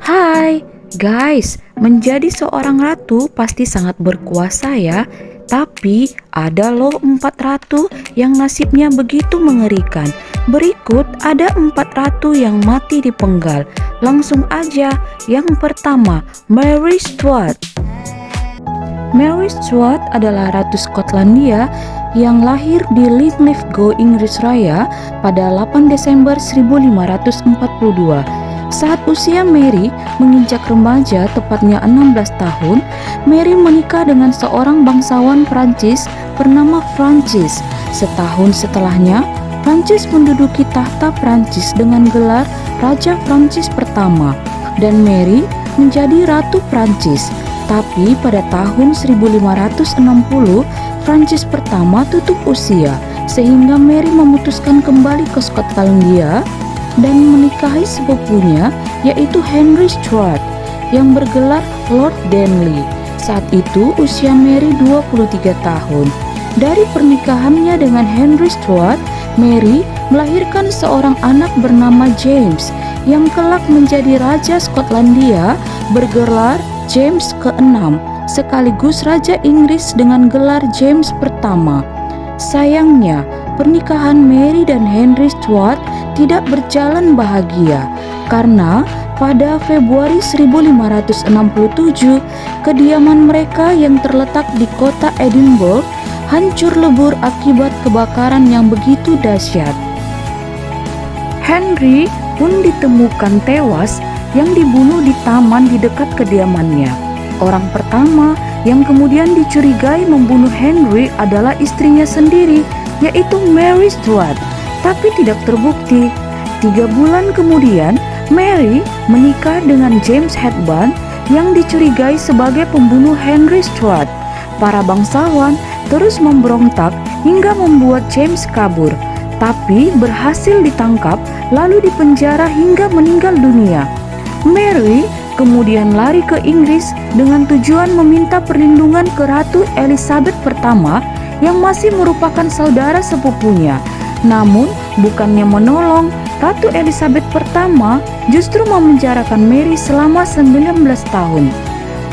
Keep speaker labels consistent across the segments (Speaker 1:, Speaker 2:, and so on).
Speaker 1: Hai, guys, menjadi seorang ratu pasti sangat berkuasa ya. Tapi ada loh 4 ratu yang nasibnya begitu mengerikan. Berikut ada 4 ratu yang mati dipenggal. Langsung aja, yang pertama, Mary Stuart. Mary Stuart adalah Ratu Skotlandia yang lahir di Linlithgow, Inggris Raya pada 8 Desember 1542. Saat usia Mary menginjak remaja, tepatnya 16 tahun, Mary menikah dengan seorang bangsawan Prancis bernama Francis. Setahun setelahnya, Prancis menduduki tahta Prancis dengan gelar Raja Prancis Pertama, dan Mary menjadi Ratu Prancis. Tapi pada tahun 1560, Francis pertama tutup usia, sehingga Mary memutuskan kembali ke Skotlandia dan menikahi sepupunya, yaitu Henry Stuart, yang bergelar Lord Darnley. Saat itu usia Mary 23 tahun. Dari pernikahannya dengan Henry Stuart, Mary melahirkan seorang anak bernama James, yang kelak menjadi Raja Skotlandia bergelar James ke-6, sekaligus Raja Inggris dengan gelar James pertama. Sayangnya, pernikahan Mary dan Henry Stuart tidak berjalan bahagia karena pada Februari 1567, kediaman mereka yang terletak di kota Edinburgh hancur lebur akibat kebakaran yang begitu dahsyat. Henry pun ditemukan tewas yang dibunuh di taman di dekat kediamannya. Orang pertama yang kemudian dicurigai membunuh Henry adalah istrinya sendiri, yaitu Mary Stuart, tapi tidak terbukti. 3 bulan kemudian, Mary menikah dengan James Hepburn yang dicurigai sebagai pembunuh Henry Stuart. Para bangsawan terus memberontak hingga membuat James kabur, tapi berhasil ditangkap lalu dipenjara hingga meninggal dunia. Mary kemudian lari ke Inggris dengan tujuan meminta perlindungan ke Ratu Elizabeth pertama yang masih merupakan saudara sepupunya. Namun, bukannya menolong, Ratu Elizabeth pertama justru memenjarakan Mary selama 19 tahun.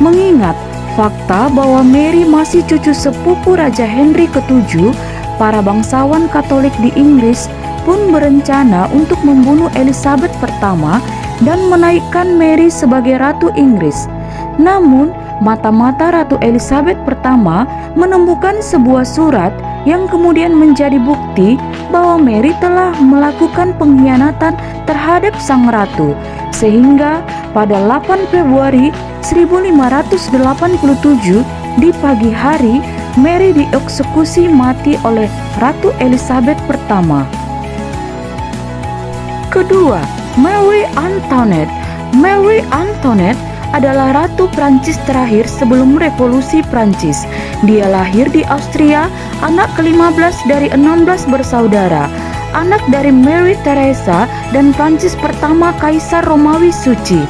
Speaker 1: Mengingat fakta bahwa Mary masih cucu sepupu Raja Henry ke-7, para bangsawan Katolik di Inggris pun berencana untuk membunuh Elizabeth pertama dan menaikkan Mary sebagai Ratu Inggris. Namun, mata-mata Ratu Elizabeth pertama menemukan sebuah surat yang kemudian menjadi bukti bahwa Mary telah melakukan pengkhianatan terhadap sang ratu. Sehingga pada 8 Februari 1587 di pagi hari, Mary dieksekusi mati oleh Ratu Elizabeth pertama. Kedua, Marie Antoinette. Marie Antoinette adalah Ratu Prancis terakhir sebelum Revolusi Prancis. Dia lahir di Austria, anak ke-15 dari 16 bersaudara, anak dari Mary Theresa dan Prancis pertama Kaisar Romawi Suci.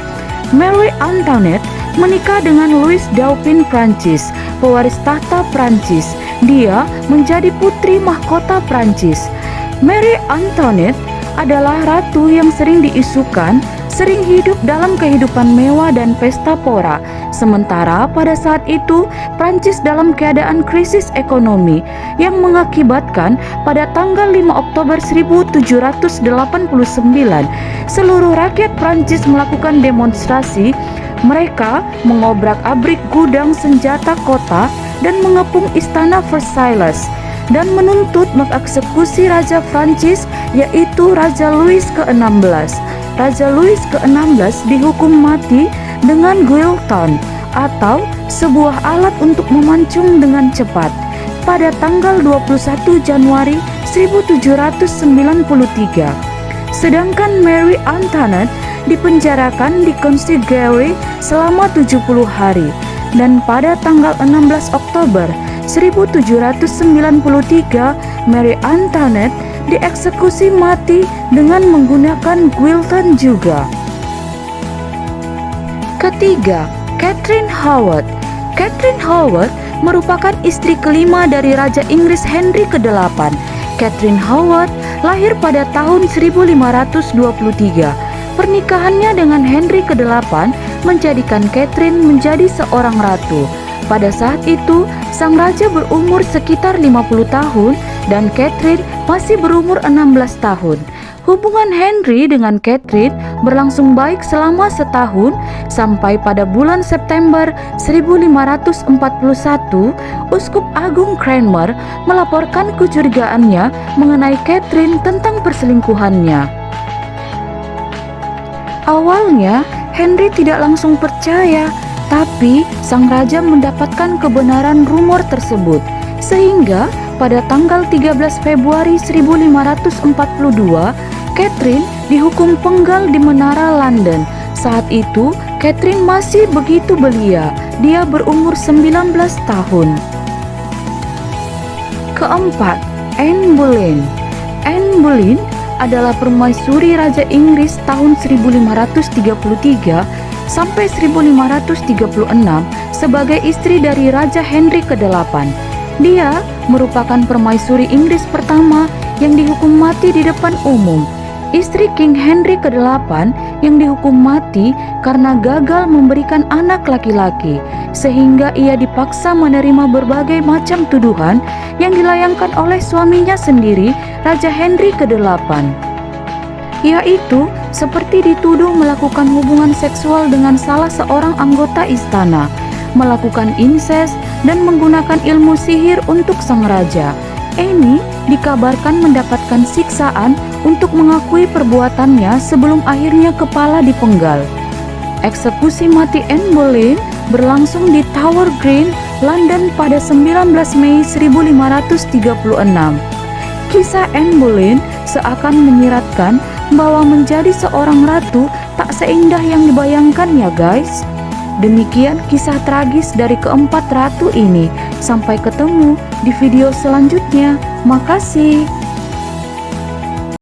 Speaker 1: Marie Antoinette menikah dengan Louis Dauphin Prancis, pewaris tahta Prancis. Dia menjadi putri mahkota Prancis. Marie Antoinette adalah ratu yang sering diisukan sering hidup dalam kehidupan mewah dan pesta pora. Sementara pada saat itu Prancis dalam keadaan krisis ekonomi yang mengakibatkan pada tanggal 5 Oktober 1789 seluruh rakyat Prancis melakukan demonstrasi. Mereka mengobrak-abrik gudang senjata kota dan mengepung istana Versailles dan menuntut mengeksekusi Raja Prancis, yaitu Raja Louis ke-16. Raja Louis ke-16 dihukum mati dengan guillotine atau sebuah alat untuk memancung dengan cepat pada tanggal 21 Januari 1793. Sedangkan Marie Antoinette dipenjarakan di Conciergerie selama 70 hari dan pada tanggal 16 Oktober 1793, Marie Antoinette dieksekusi mati dengan menggunakan guillotine juga. Ketiga, Catherine Howard. Catherine Howard merupakan istri kelima dari Raja Inggris Henry ke-8. Catherine Howard lahir pada tahun 1523. Pernikahannya dengan Henry ke-8 menjadikan Catherine menjadi seorang ratu. Pada saat itu, sang raja berumur sekitar 50 tahun dan Catherine masih berumur 16 tahun. Hubungan Henry dengan Catherine berlangsung baik selama setahun sampai pada bulan September 1541, Uskup Agung Cranmer melaporkan kecurigaannya mengenai Catherine tentang perselingkuhannya. Awalnya, Henry tidak langsung percaya, tapi sang raja mendapatkan kebenaran rumor tersebut, sehingga pada tanggal 13 Februari 1542, Catherine dihukum penggal di Menara London. Saat itu, Catherine masih begitu belia, dia berumur 19 tahun. Keempat, Anne Boleyn. Anne Boleyn adalah permaisuri Raja Inggris tahun 1533 sampai 1536 sebagai istri dari Raja Henry ke-8. Dia merupakan permaisuri Inggris pertama yang dihukum mati di depan umum. Istri King Henry ke-8 yang dihukum mati karena gagal memberikan anak laki-laki, sehingga ia dipaksa menerima berbagai macam tuduhan yang dilayangkan oleh suaminya sendiri, Raja Henry ke-8, yaitu seperti dituduh melakukan hubungan seksual dengan salah seorang anggota istana, melakukan incest, dan menggunakan ilmu sihir untuk sang raja. Anne dikabarkan mendapatkan siksaan untuk mengakui perbuatannya sebelum akhirnya kepala dipenggal. Eksekusi mati Anne Boleyn berlangsung di Tower Green, London pada 19 Mei 1536. Kisah Anne Boleyn seakan menyiratkan bahwa menjadi seorang ratu tak seindah yang dibayangkan ya guys. Demikian kisah tragis dari keempat ratu ini. Sampai ketemu di video selanjutnya. Makasih.